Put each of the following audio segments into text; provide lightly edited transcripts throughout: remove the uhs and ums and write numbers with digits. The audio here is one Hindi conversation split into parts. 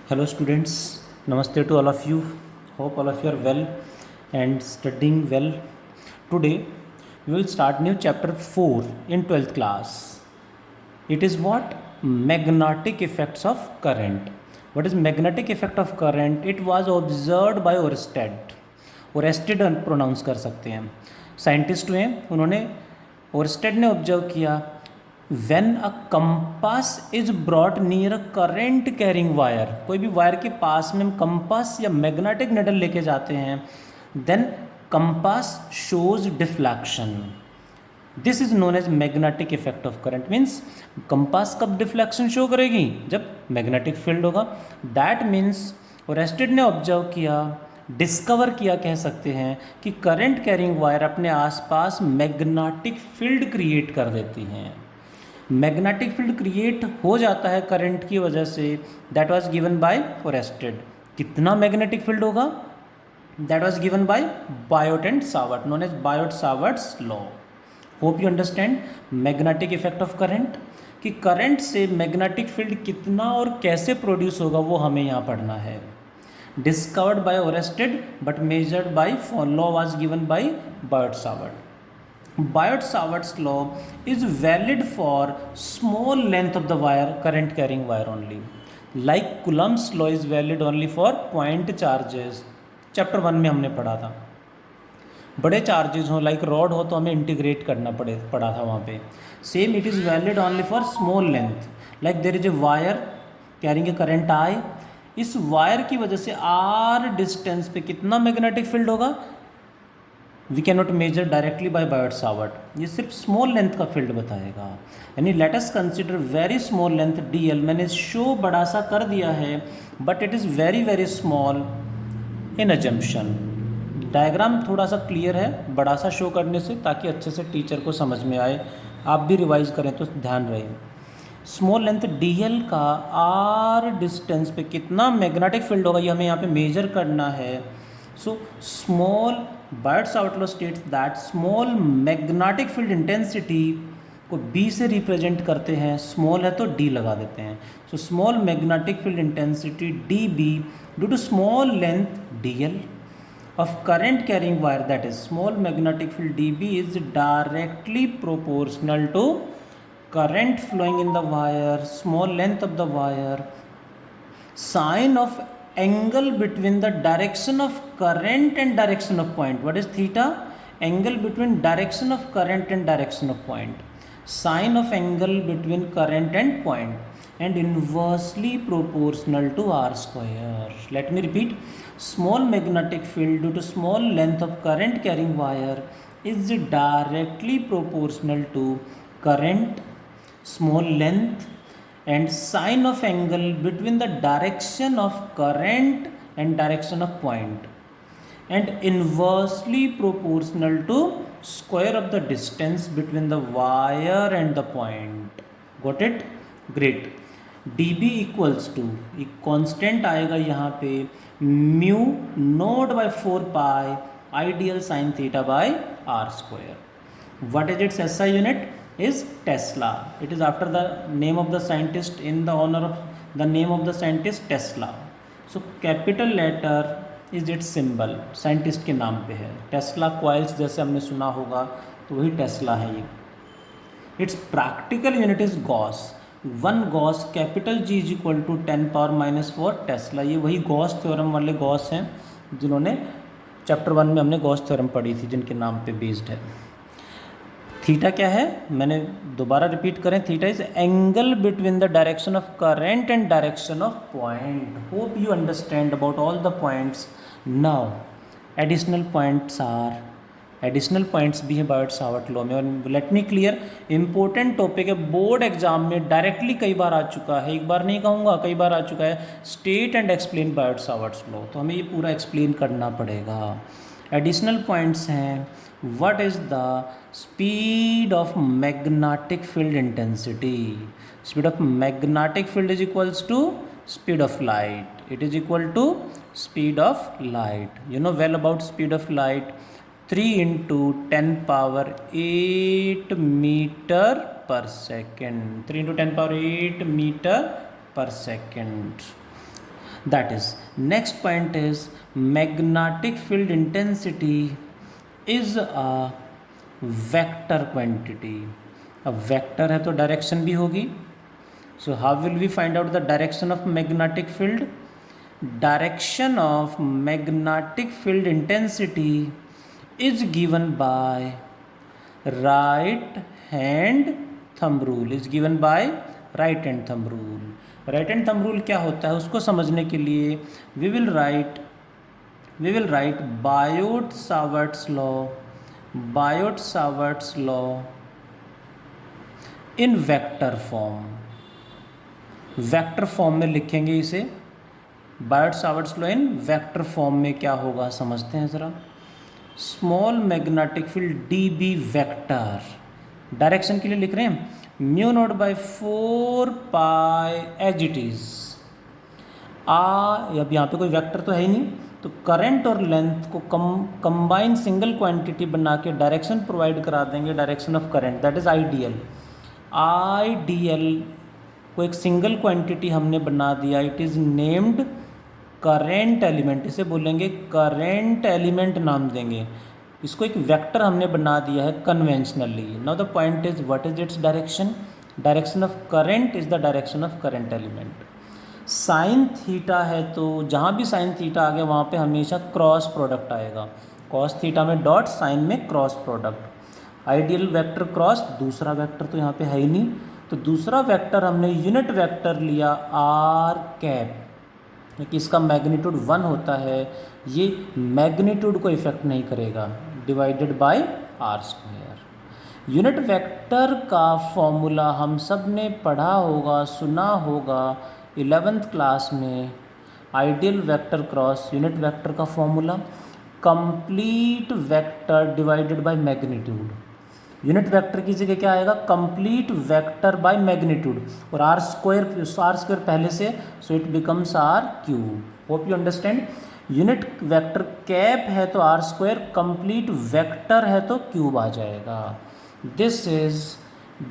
Hello students, Namaste to all of you. Hope all of you are well and studying well. Today we will start new chapter 4 in 12th class. It is what? Magnetic effects of current. What is magnetic effect of current? It was observed by Oersted. Oersted pronounce कर सकते हैं, साइंटिस्ट हुए, उन्होंने ओरेस्टेड ने ऑब्जर्व किया when a compass is brought near a current carrying wire, कोई भी वायर के पास में हम कंपास या मैग्नेटिक निडल लेके जाते हैं, then compass shows deflection. This is known as magnetic effect of current. Means compass कब डिफ्लेक्शन शो करेगी? जब मैग्नेटिक फील्ड होगा. दैट मीन्स ओरेस्टेड ने ऑब्जर्व किया, डिस्कवर किया कह सकते हैं कि करंट कैरिंग वायर अपने आसपास मैग्नेटिक फील्ड क्रिएट कर देती हैं. मैग्नेटिक फील्ड क्रिएट हो जाता है करंट की वजह से. That was given by Oersted. कितना मैग्नेटिक फील्ड होगा? That was given by Biot and Savart, known as Biot Savart's law. Hope you understand magnetic effect of current, कि करंट से मैग्नेटिक फील्ड कितना और कैसे प्रोड्यूस होगा वो हमें यहाँ पढ़ना है. Discovered by Oersted but measured by law was given by Biot-Savart. Biot-Savart's law is valid for small length of the wire, current carrying wire only. Like Coulomb's law is valid only for point charges. Chapter 1 में हमने पढ़ा था. बड़े चार्जेस हो लाइक रॉड हो तो हमें इंटीग्रेट करना पड़ा था वहाँ पे. Same it is valid only for small length. Like there is a wire carrying a current I. इस वायर की वजह से आर डिस्टेंस पे कितना मैग्नेटिक फील्ड होगा we can not measure directly by Biot Savart. ये सिर्फ स्मॉल लेंथ का फील्ड बताएगा. यानी let us consider very small length d l. मैंने शो बड़ा सा कर दिया है but it is very very small in assumption. Diagram थोड़ा सा क्लियर है बड़ा सा शो करने से, ताकि अच्छे से टीचर को समझ में आए. आप भी रिवाइज करें तो ध्यान रहे. स्मॉल लेंथ डी एल का आर डिस्टेंस पे कितना मैग्नेटिक फील्ड होगा ये हमें यहाँ पे मेजर करना है. So small Biot Savart law states that small magnetic field intensity को बी से रिप्रेजेंट करते हैं. स्मॉल है तो डी लगा देते हैं. So small magnetic field intensity d B due to small length d l of current carrying wire, that is small magnetic field dB is directly proportional to current flowing in the wire, small length of the wire, sine of angle between the direction of current and direction of point. What is theta? Angle between direction of current and direction of point. Sine of angle between current and point, and inversely proportional to r square. Let me repeat. Small magnetic field due to small length of current carrying wire is directly proportional to current, small length, and sine of angle between the direction of current and direction of point, and inversely proportional to square of the distance between the wire and the point. Got it? Great. dB equals to एक कांस्टेंट आएगा यहाँ पे mu naught by 4 pi I d l sine theta by are square. What is its SI unit? Is tesla. It is after the name of the scientist, in the honour of the name of the scientist Tesla. So capital letter is its symbol, scientist के नाम पे है. टेस्ला कॉइल्स जैसे हमने सुना होगा तो वही टेस्ला है ये. Its practical unit is gauss. 1 gauss capital G is equal to 10⁻⁻4 tesla. ये वही गॉस थ्योरम वाले गॉस हैं जिन्होंने चैप्टर 1 में हमने गॉस थ्योरम पढ़ी थी, जिनके नाम पे बेस्ड है. थीटा क्या है मैंने दोबारा रिपीट करें. Theta is angle between the direction of current and direction of point. Hope you understand about all the points. Now additional points are, additional points भी हैं बायोट-सावर्ट लॉ में. और let me clear, important topic है, बोर्ड एग्जाम में डायरेक्टली कई बार आ चुका है, एक बार नहीं कहूँगा कई बार आ चुका है. State and explain Biot Savart's law, तो हमें ये पूरा एक्सप्लेन करना पड़ेगा. एडिशनल पॉइंट्स हैं. What is the speed of magnetic field intensity? Speed of magnetic field is equals to speed of light. It is equal to speed of light. You know well about speed of light. 3 into 10⁸ meter per second. 3 into 10⁸ meter per second. That is next point is magnetic field intensity is a vector quantity. अब वेक्टर है तो डायरेक्शन भी होगी। So how will we find out the direction of magnetic field? Direction of magnetic field intensity is given by right hand thumb rule, is given by right hand thumb rule। right hand thumb rule क्या होता है उसको समझने के लिए we will write Biot-Savart's law in vector form। Vector form में लिखेंगे इसे। Biot Savart's law in vector form में क्या होगा समझते हैं ज़रा। Small magnetic field d B vector, direction के लिए लिख रहे हैं mu naught by 4 pi as it is. अब यहाँ पे कोई वेक्टर तो है ही नहीं, तो करंट और लेंथ को कंबाइन सिंगल क्वांटिटी बना के डायरेक्शन प्रोवाइड करा देंगे, direction of current, that is IDL को एक सिंगल क्वांटिटी हमने बना दिया, it is named current element, इसे बोलेंगे करेंट एलिमेंट नाम देंगे। इसको एक वेक्टर हमने बना दिया है conventionally. Now the point is what is its direction? Direction of current is the direction of current element. Sine theta है तो जहाँ भी साइन थीटा आ गया वहाँ पे हमेशा क्रॉस प्रोडक्ट आएगा। कॉस थीटा में डॉट, साइन में cross product. Ideal vector cross, दूसरा वेक्टर तो यहाँ पे है ही नहीं, तो दूसरा वेक्टर हमने यूनिट वेक्टर लिया आर कैप, क्योंकि इसका मैग्नीट्यूड 1 होता है, ये मैग्नीट्यूड को इफेक्ट नहीं करेगा, divided by are square. Unit vector का फॉर्मूला हम सब ने पढ़ा होगा, सुना होगा 11th क्लास में। I dl vector cross unit vector का formula complete vector divided by magnitude. Unit vector की जगह क्या आएगा? कंप्लीट वेक्टर बाय मैग्नीट्यूड, और आर स्क्वायर पहले से, so it becomes R cube. Hope you understand. Unit vector cap है तो आर स्क्वायर, कंप्लीट वेक्टर है तो क्यूब आ जाएगा। दिस इज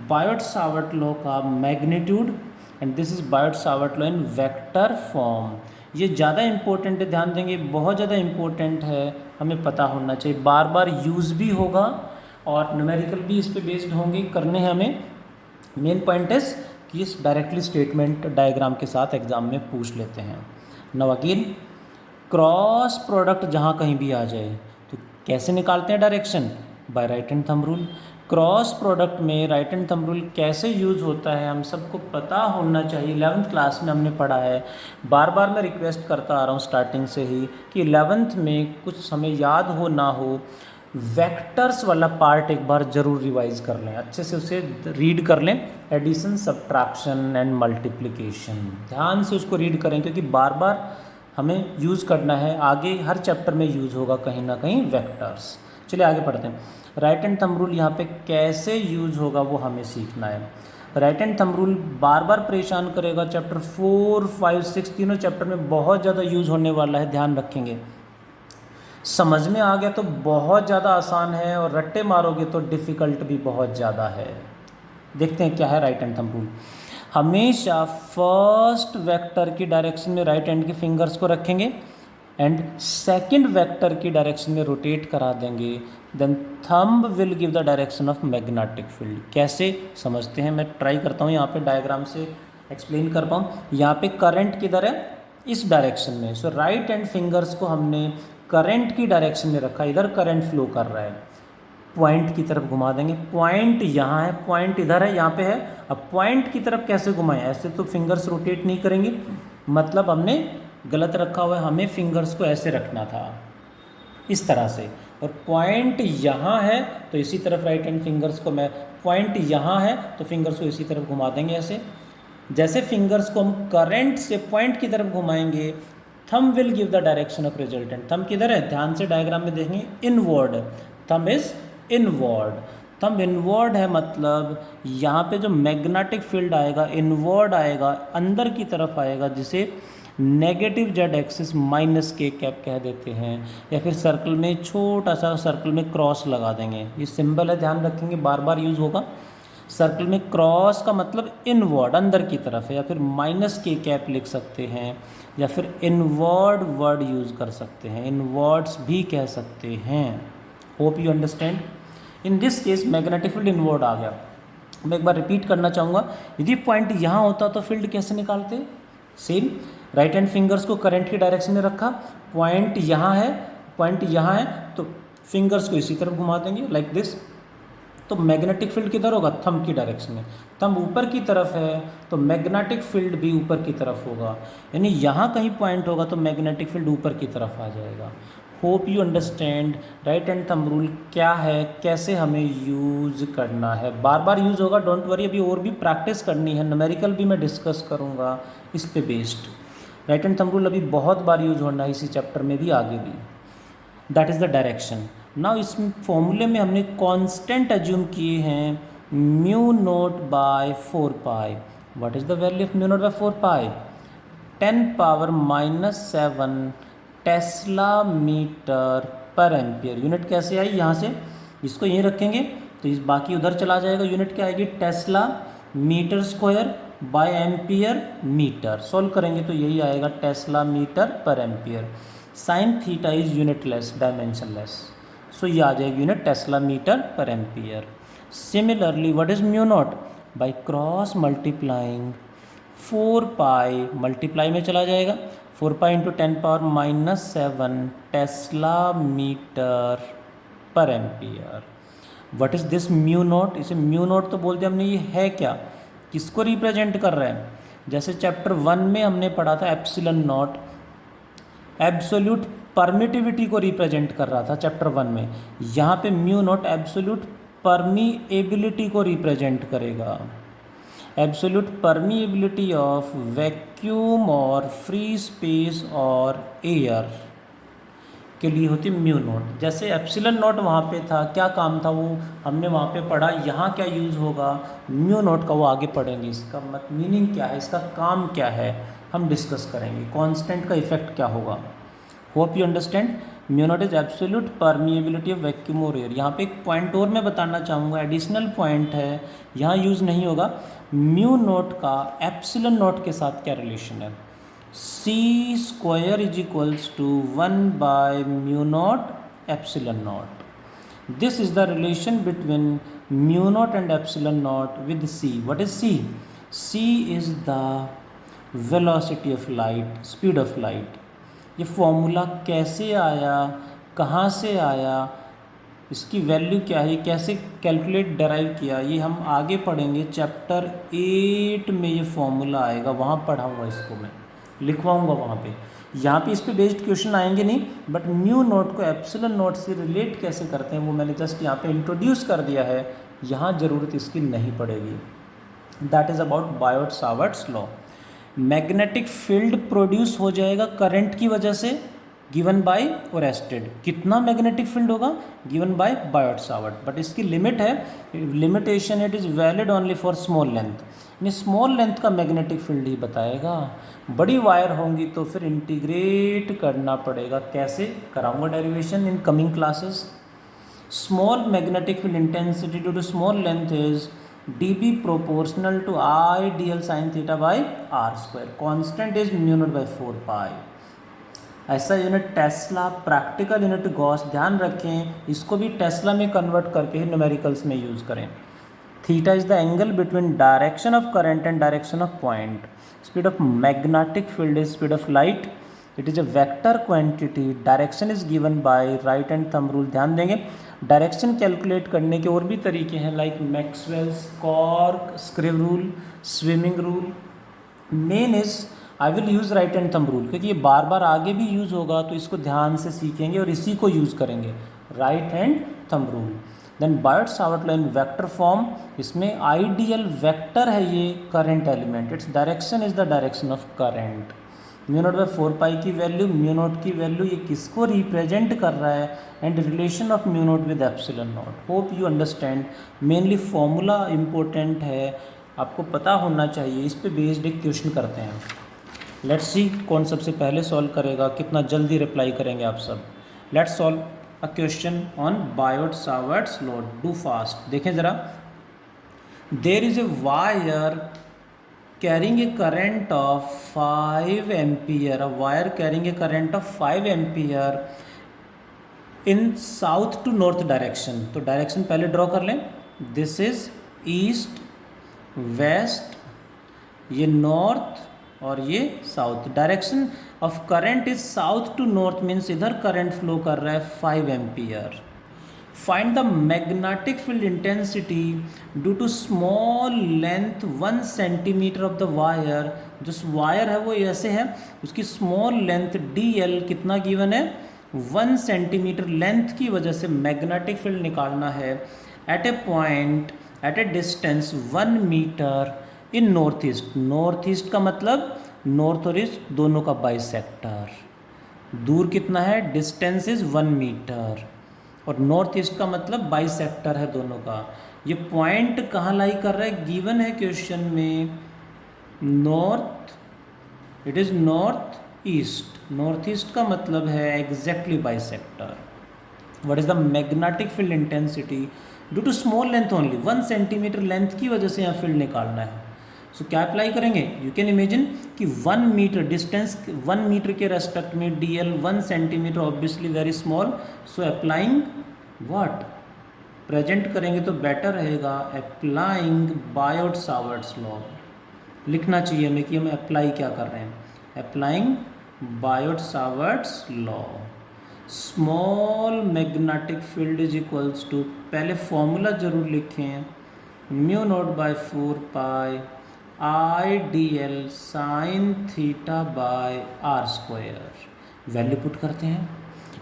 बायोट-सावर्ट लॉ का magnitude and this is Biot-Savart law in vector form. ये ज़्यादा इंपॉर्टेंट है, ध्यान देंगे, बहुत ज़्यादा इंपॉर्टेंट है, हमें पता होना चाहिए, बार बार यूज़ भी होगा और न्यूमेरिकल भी इस पे बेस्ड होंगे, करने हैं हमें। मेन पॉइंट इज कि इस डायरेक्टली स्टेटमेंट डायग्राम के साथ एग्जाम में पूछ लेते हैं। नाउ अगेन क्रॉस प्रोडक्ट जहाँ कहीं भी आ जाए तो कैसे निकालते हैं direction? By right hand thumb rule. Cross product में राइट हैंड थंब रूल कैसे यूज़ होता है हम सबको पता होना चाहिए, 11th क्लास में हमने पढ़ा है। बार बार मैं रिक्वेस्ट करता आ रहा हूँ स्टार्टिंग से ही कि 11th में कुछ हमें याद हो ना हो, वेक्टर्स वाला पार्ट एक बार ज़रूर रिवाइज कर लें, अच्छे से उसे रीड कर लें। एडिशन, सब्ट्रैक्शन एंड मल्टीप्लिकेशन, ध्यान से उसको रीड करें, क्योंकि बार बार हमें यूज़ करना है, आगे हर चैप्टर में यूज़ होगा कहीं ना कहीं वेक्टर्स। चलिए आगे पढ़ते हैं। राइट हैंड थंब रूल यहाँ पे कैसे यूज़ होगा वो हमें सीखना है। राइट हैंड थंब रूल बार बार परेशान करेगा, चैप्टर 4, 5, 6 तीनों चैप्टर में बहुत ज़्यादा यूज़ होने वाला है, ध्यान रखेंगे। समझ में आ गया तो बहुत ज़्यादा आसान है, और रट्टे मारोगे तो डिफ़िकल्ट भी बहुत ज़्यादा है। देखते हैं क्या है राइट हैंड थंब रूल। हमेशा फर्स्ट वेक्टर की डायरेक्शन में राइट हैंड के फिंगर्स को रखेंगे एंड सेकंड वेक्टर की डायरेक्शन में रोटेट करा देंगे, then thumb will give the direction of magnetic field. कैसे समझते हैं, मैं ट्राई करता हूँ यहाँ पे डायग्राम से एक्सप्लेन कर पाऊँ। यहाँ पे करंट किधर है? इस डायरेक्शन में। सो राइट हैंड फिंगर्स को हमने करंट की डायरेक्शन में रखा, इधर करंट फ्लो कर रहा है, पॉइंट की तरफ घुमा देंगे। पॉइंट यहाँ है, पॉइंट इधर है, यहाँ पे है। अब पॉइंट की तरफ कैसे घुमाएं? ऐसे तो फिंगर्स रोटेट नहीं करेंगे, मतलब हमने गलत रखा हुआ है, हमें फिंगर्स को ऐसे रखना था, इस तरह से। और पॉइंट यहाँ है तो इसी तरफ राइट हैंड फिंगर्स को, मैं पॉइंट यहाँ है तो फिंगर्स को इसी तरफ घुमा देंगे ऐसे। जैसे फिंगर्स को हम करंट से पॉइंट की तरफ घुमाएंगे, thumb will give the direction of resultant. Thumb किधर है? ध्यान से डायग्राम में देखेंगे, inward. Thumb is inward. Thumb inward है, मतलब यहाँ पे जो मैग्नेटिक फील्ड आएगा इनवर्ड आएगा, अंदर की तरफ आएगा, जिसे नेगेटिव जेड एक्सिस माइनस के कैप कह देते हैं, या फिर सर्कल में छोटा सा सर्कल में क्रॉस लगा देंगे। ये सिंबल है, ध्यान रखेंगे, बार बार यूज़ होगा। सर्कल में क्रॉस का मतलब इनवर्ड, अंदर की तरफ है, या फिर माइनस के कैप लिख सकते हैं, या फिर इनवर्ड वर्ड यूज़ कर सकते हैं, इनवर्ड्स भी कह सकते हैं। Hope you understand. In this case magnetic field inward आ गया। मैं एक बार रिपीट करना चाहूँगा, यदि पॉइंट यहाँ होता तो फील्ड कैसे निकालते? सेम, राइट हैंड फिंगर्स को करंट की डायरेक्शन में रखा, पॉइंट यहाँ है, पॉइंट यहाँ है, तो फिंगर्स को इसी तरफ घुमा देंगे लाइक दिस। तो मैग्नेटिक फील्ड किधर होगा? थंब की डायरेक्शन में। थंब ऊपर की तरफ है तो मैग्नेटिक फील्ड भी ऊपर की तरफ होगा, यानी यहाँ कहीं पॉइंट होगा तो मैग्नेटिक फील्ड ऊपर की तरफ आ जाएगा। Hope you understand right hand thumb rule क्या है, कैसे हमें यूज़ करना है। बार बार यूज़ होगा, डोंट वरी, अभी और भी प्रैक्टिस करनी है, न्यूमेरिकल भी मैं डिस्कस करूँगा इस पे based. Right hand thumb rule अभी बहुत बार यूज़ होना है इसी चैप्टर में भी, आगे भी। That is the direction. Now इस फॉर्मूले में हमने कांस्टेंट एज्यूम किए हैं mu naught by 4 pi. What is the value of mu naught by 4 pi? 10⁻⁻7 tesla metre per ampere. Unit कैसे आई? यहाँ से इसको यहीं रखेंगे तो इस बाकी उधर चला जाएगा। यूनिट क्या आएगी? Tesla metre square by ampere metre. Solve करेंगे तो यही आएगा, tesla metre per ampere. Sine theta is unitless, dimensionless, so ये आ जाएगी unit tesla metre per ampere. Similarly what is mu naught? By cross multiplying 4 pi, multiply में चला जाएगा, 4 pi into 10⁻⁻7 tesla metre per ampere. What is this mu naught? इसे म्यू नॉट तो बोलते हमने, ये है क्या, किसको रिप्रेजेंट कर रहा है? जैसे चैप्टर 1 में हमने पढ़ा था एप्सिलॉन नॉट, एब्सोल्यूट परमिटिविटी को रिप्रेजेंट कर रहा था चैप्टर 1 में। यहाँ पे म्यू नॉट एब्सोल्यूट परमीएबिलिटी को रिप्रेजेंट करेगा। एब्सोल्यूट परमीएबिलिटी ऑफ वैक्यूम और फ्री स्पेस और एयर के लिए होती म्यू नॉट। जैसे एप्सिलॉन नॉट वहाँ पे था, क्या काम था वो हमने वहाँ पे पढ़ा, यहाँ क्या यूज़ होगा म्यू नॉट का, वो आगे पढ़ेंगे। इसका मीनिंग क्या है, इसका काम क्या है, हम डिस्कस करेंगे। कांस्टेंट का इफेक्ट क्या होगा। Hope you understand. Mu naught is absolute permeability of vacuum और एयर। यहाँ पे एक पॉइंट और मैं बताना चाहूँगा, एडिशनल पॉइंट है, यहाँ यूज़ नहीं होगा। म्यू नॉट का एप्सिलॉन नॉट के साथ क्या रिलेशन है? C square is equals to 1 by mu naught epsilon naught. This is the relation between mu naught and epsilon naught with C. What is C? C is the velocity of light, speed of light. ये फॉर्मूला कैसे आया, कहाँ से आया, इसकी वैल्यू क्या है, कैसे कैलकुलेट डराइव किया, ये हम आगे पढ़ेंगे। चैप्टर 8 में ये फॉर्मूला आएगा, वहाँ पढ़ाऊँगा, इसको मैं लिखवाऊँगा वहाँ पे। यहाँ पे इस पे बेस्ड क्वेश्चन आएंगे नहीं, बट म्यू नोट को एप्सिलॉन नोट से रिलेट कैसे करते हैं वो मैंने जस्ट यहाँ पे इंट्रोड्यूस कर दिया है, यहाँ ज़रूरत इसकी नहीं पड़ेगी। That is about Biot-Savart's law. Magnetic field produce हो जाएगा करंट की वजह से, गिवन बाय ओरेस्टेड। कितना मैग्नेटिक फील्ड होगा? Given by Biot-Savart. बट इसकी लिमिट है, limitation, it is valid only for small length, यानी स्मॉल लेंथ का मैग्नेटिक फील्ड ही बताएगा। बड़ी वायर होंगी तो फिर इंटीग्रेट करना पड़ेगा। कैसे कराऊंगा derivation in coming classes. Small magnetic field intensity due to small length is dB proportional to ideal sin theta by r square. Constant is mu naught by 4 pi. ऐसा unit Tesla, practical unit Gauss, ध्यान रखें, इसको भी टेस्ला में कन्वर्ट करके ही न्यूमेरिकल्स में यूज़ करें। Theta is the angle between direction of current and direction of point. Speed of magnetic field is speed of light, it is a vector quantity, direction is given by right and thumb rule. ध्यान देंगे, डायरेक्शन कैलकुलेट करने के और भी तरीके हैं, like Maxwell's cork screw rule, swimming rule. Main is I will use right hand thumb rule, क्योंकि ये बार बार आगे भी यूज़ होगा, तो इसको ध्यान से सीखेंगे और इसी को यूज़ करेंगे, right hand thumb rule. Then Biot Savart law in vector form, इसमें आइडियल वेक्टर है ये current element, its direction is the direction of current. Mu naught by 4 pi की वैल्यू, म्यू नॉट की वैल्यू, ये किसको रिप्रेजेंट कर रहा है, and relation of mu naught with epsilon naught. Hope you understand. Mainly formula important है, आपको पता होना चाहिए। इस पे बेस्ड एक क्वेश्चन करते हैं, लेट्स सी कौन सबसे पहले सॉल्व करेगा, कितना जल्दी रिप्लाई करेंगे आप सब। Let's solve a question on Biot-Savart's law, do fast. देखें ज़रा, there is a wire carrying a current of 5 ampere, a wire carrying a current of 5 ampere in south to north direction. तो डायरेक्शन पहले ड्रॉ कर लें. दिस इज ईस्ट, वेस्ट, ये नॉर्थ और ये south. Direction of current is south to north means इधर करंट फ्लो कर रहा है 5 ampere. Find the magnetic field intensity due to small length 1 centimetre of the wire. जो वायर है वो ऐसे है, उसकी स्मॉल लेंथ DL कितना गिवन है 1 सेंटीमीटर लेंथ की वजह से मैग्नेटिक फील्ड निकालना है at a point at a distance 1 metre in north east. North east का मतलब नॉर्थ और ईस्ट दोनों का बाइसेक्टर. दूर कितना है, डिस्टेंस इज 1 मीटर और नॉर्थ ईस्ट का मतलब बाइसेक्टर है दोनों का. ये पॉइंट कहाँ लाई कर रहा है, गिवन है क्वेश्चन में north, it is north east. North east का मतलब है exactly bisector. What is the magnetic field intensity due to small length only, 1 centimetre length की वजह से यहाँ फील्ड निकालना है. सो क्या अप्लाई करेंगे, यू कैन इमेजिन कि 1 मीटर डिस्टेंस 1 मीटर के रेस्पेक्ट में DL 1 centimetre obviously very small. So applying what, present करेंगे तो बेटर रहेगा, अप्लाइंग बायोट-सावर्ट्स लॉ. लिखना चाहिए हमें कि हम अप्लाई क्या कर रहे हैं. Applying Biot Savart's law. Small magnetic field is equals to, पहले फॉर्मूला जरूर लिखें, mu naught by 4 pi IDL sine theta by are square. Value put करते हैं,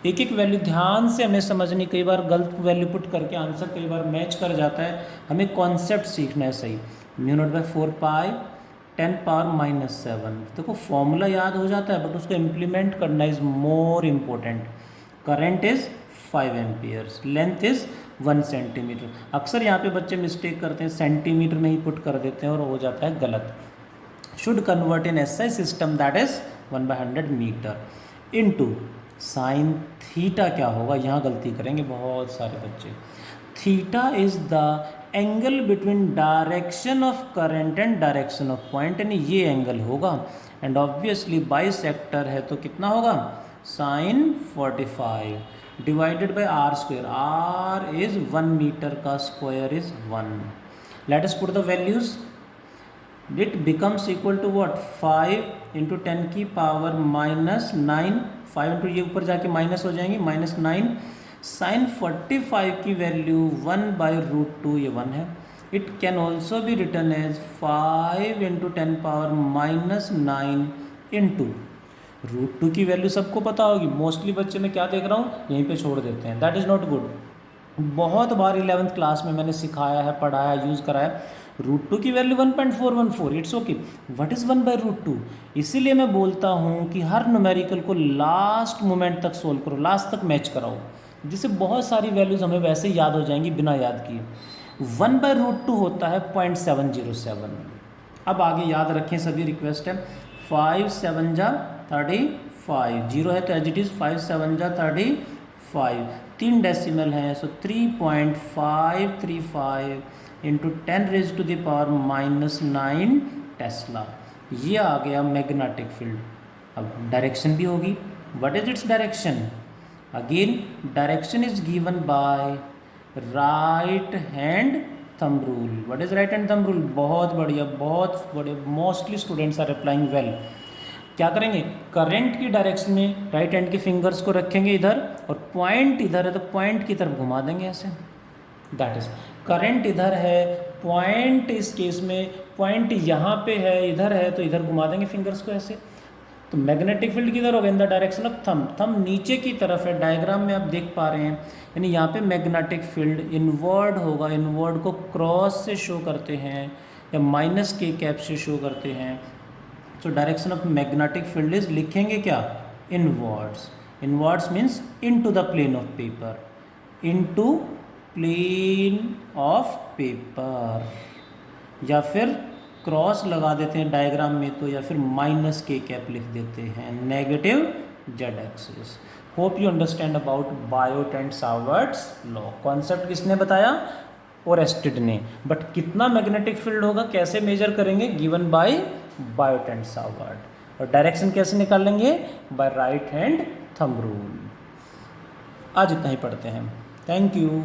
एक एक वैल्यू ध्यान से हमें समझनी. कई बार गलत वैल्यू पुट करके आंसर कई बार मैच कर जाता है, हमें कॉन्सेप्ट सीखना है सही. Mu naught by 4 pi 10 power -7. देखो फॉर्मूला याद हो जाता है बट उसको इम्प्लीमेंट करना is more important. Current is 5 amperes, length is 1 centimetre. अक्सर यहाँ पे बच्चे मिस्टेक करते हैं, सेंटीमीटर में ही पुट कर देते हैं और हो जाता है गलत. Should convert in SI system that is 1/100 metre into sine theta. क्या होगा, यहाँ गलती करेंगे बहुत सारे बच्चे. Theta is the angle between direction of current and direction of point, यानी ये एंगल होगा. एंड ऑब्वियसली बाइसेक्टर है तो कितना होगा, sine 45 divided by are square. R is 1 metre का square is 1. Let us put the values. It becomes equal to what, 5 into 10 की पावर -9. 5 इंटू ये ऊपर जाके माइनस हो जाएंगी, -9. साइन 45 की वैल्यू 1/√2, ये 1 है. It can also be written as 5 into 10 power -9 into √2 की वैल्यू सबको पता होगी. मोस्टली बच्चे मैं क्या देख रहा हूँ, यहीं पे छोड़ देते हैं. That is not good. बहुत बार 11th क्लास में मैंने सिखाया है, पढ़ाया, यूज़ कराया. √2 की value 1.414, it's okay. What is 1/√2. इसीलिए मैं बोलता हूँ कि हर न्यूमेरिकल को लास्ट मोमेंट तक सोल्व करो, लास्ट तक मैच कराओ, जिससे बहुत सारी वैल्यूज़ हमें वैसे याद हो जाएंगी बिना याद किए. 1/√2 होता है 0.707. अब आगे याद रखें सभी, रिक्वेस्ट है. 5 7 जा 35, 0 है तो एज इट इज़ 5 7 जा 35. 3 डेसिमल हैं, so 3.535 into 10 raise to the power -9 tesla. ये आ गया मैग्नेटिक फील्ड. अब डायरेक्शन भी होगी. What is its direction, again direction is given by right hand thumb rule. What is right hand thumb rule, बहुत बढ़िया, बहुत बढ़िया. Mostly students are applying well. क्या करेंगे, करंट की डायरेक्शन में राइट हैंड के फिंगर्स को रखेंगे इधर और पॉइंट इधर है तो पॉइंट की तरफ घुमा देंगे ऐसे. दैट इज करंट इधर है, पॉइंट इस केस में पॉइंट यहाँ पे है, इधर है तो इधर घुमा देंगे फिंगर्स को ऐसे. तो मैग्नेटिक फील्ड किधर होगा, in the direction of thumb. Thumb नीचे की तरफ है, डायग्राम में आप देख पा रहे हैं. यानी यहाँ पे मैग्नेटिक फील्ड इनवर्ड होगा. इनवर्ड को क्रॉस से शो करते हैं या -k से शो करते हैं. तो direction of magnetic field is, लिखेंगे क्या, inwards. Inwards means into the plane of paper, into plane of paper. या फिर क्रॉस लगा देते हैं डायग्राम में तो, या फिर -k लिख देते हैं, negative z axis. Hope you understand about Biot and Savart's law. Concept किसने बताया, ओरेस्टेड ने। बट कितना मैग्नेटिक फील्ड होगा कैसे मेजर करेंगे, given by Biot and Savart. और डायरेक्शन कैसे निकालेंगे, by right hand thumb rule. आज इतना ही पढ़ते हैं। Thank you.